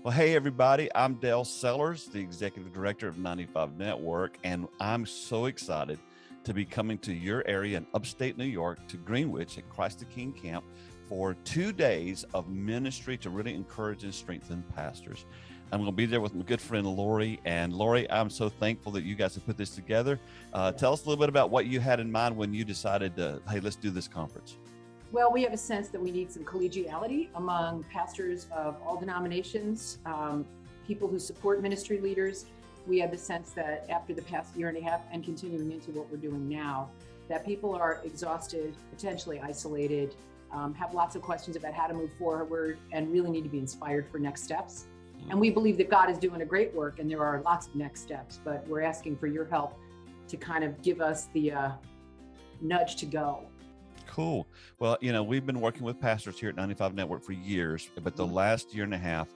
Well, hey, everybody, I'm Dale Sellers, the Executive Director of 95 Network, and I'm so excited to be coming to your area in upstate New York to Greenwich at Christ the King Camp for 2 days of ministry to really encourage and strengthen pastors. I'm going to be there with my good friend Lori. And Lori, I'm so thankful that you guys have put this together. Tell us a little bit about what you had in mind when you decided to, hey, let's do this conference. Well, we have a sense that we need some collegiality among pastors of all denominations, people who support ministry leaders. We have the sense that after the past year and a half and continuing into what we're doing now, that people are exhausted, potentially isolated, have lots of questions about how to move forward and really need to be inspired for next steps. And we believe that God is doing a great work and there are lots of next steps, but we're asking for your help to kind of give us the nudge to go. Cool. Well, we've been working with pastors here at 95 Network for years, but the last year and a half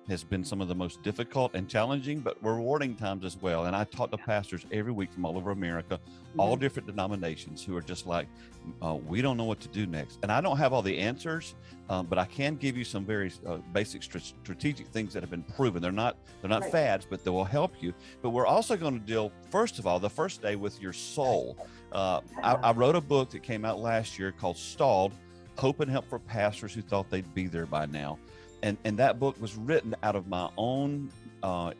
has been some of the most difficult and challenging, but rewarding times as well. And I talk to pastors every week from all over America, all different denominations, who are just like, we don't know what to do next. And I don't have all the answers, but I can give you some very basic strategic things that have been proven. They're not right. fads, but they will help you. But we're also going to deal, first of all, the first day with your soul. I wrote a book that came out last year called Stalled: Hope and Help for Pastors Who Thought They'd Be There by Now. And that book was written out of my own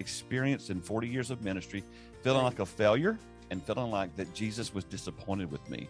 experience in 40 years of ministry, feeling like a failure and feeling like that Jesus was disappointed with me.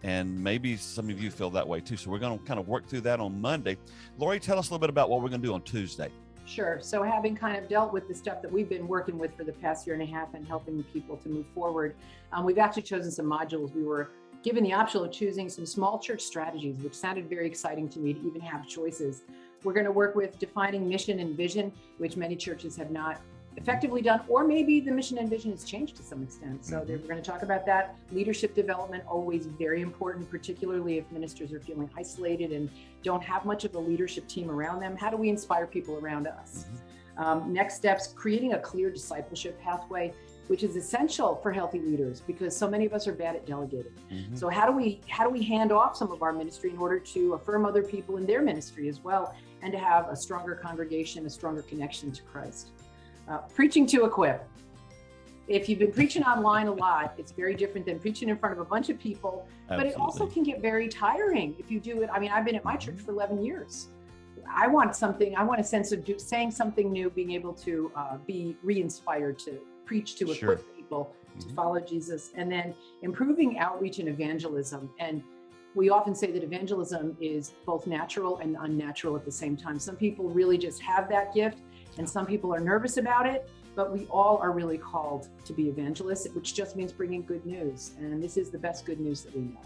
And maybe some of you feel that way too. So we're going to kind of work through that on Monday. Lori, tell us a little bit about what we're going to do on Tuesday. Sure. So having kind of dealt with the stuff that we've been working with for the past year and a half and helping people to move forward, we've actually chosen some modules. We were given the option of choosing some small church strategies, which sounded very exciting to me to even have choices. We're going to work with defining mission and vision, which many churches have not effectively done, or maybe the mission and vision has changed to some extent. So we're going to talk about that. Leadership development, always very important, particularly if ministers are feeling isolated and don't have much of a leadership team around them. How do we inspire people around us? Next steps, creating a clear discipleship pathway, which is essential for healthy leaders because so many of us are bad at delegating. So how do we hand off some of our ministry in order to affirm other people in their ministry as well, and to have a stronger congregation, a stronger connection to Christ? Preaching to equip. If you've been preaching online a lot, it's very different than preaching in front of a bunch of people, but it also can get very tiring if you do it. I mean, I've been at my church for 11 years. I want a sense of saying something new, being able to be re-inspired to preach, to equip people to follow Jesus, and then improving outreach and evangelism. And we often say that evangelism is both natural and unnatural at the same time. Some people really just have that gift, and some people are nervous about it, but we all are really called to be evangelists, which just means bringing good news. And this is the best good news that we know.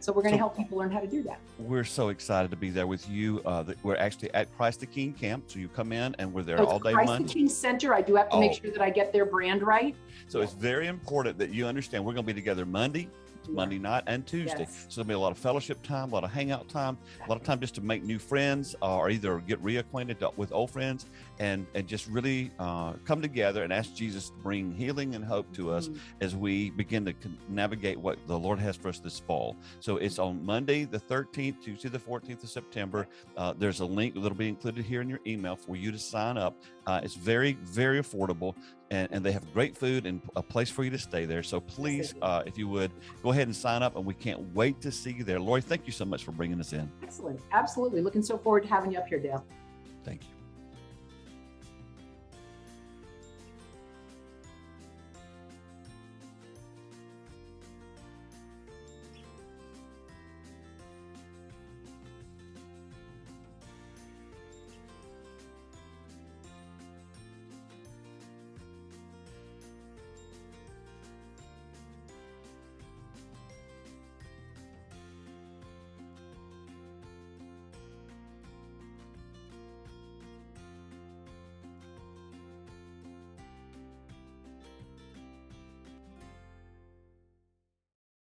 So we're going to help people learn how to do that. We're so excited to be there with you. We're actually at Christ the King Camp. So you come in and we're there all day Christ Monday. the King Center. I do have to make sure that I get their brand right. So it's very important that you understand we're going to be together Monday night and Tuesday. Yes. So there'll be a lot of fellowship time, a lot of hangout time, a lot of time just to make new friends or either get reacquainted with old friends and just really come together and ask Jesus to bring healing and hope to us as we begin to navigate what the Lord has for us this fall. So it's on Monday, the 13th, Tuesday, the 14th of September. There's a link that'll be included here in your email for you to sign up. It's very, very affordable. And they have great food and a place for you to stay there. So please, if you would, go ahead and sign up, and we can't wait to see you there. Lori, thank you so much for bringing us in. Excellent. Absolutely. Looking so forward to having you up here, Dale. Thank you.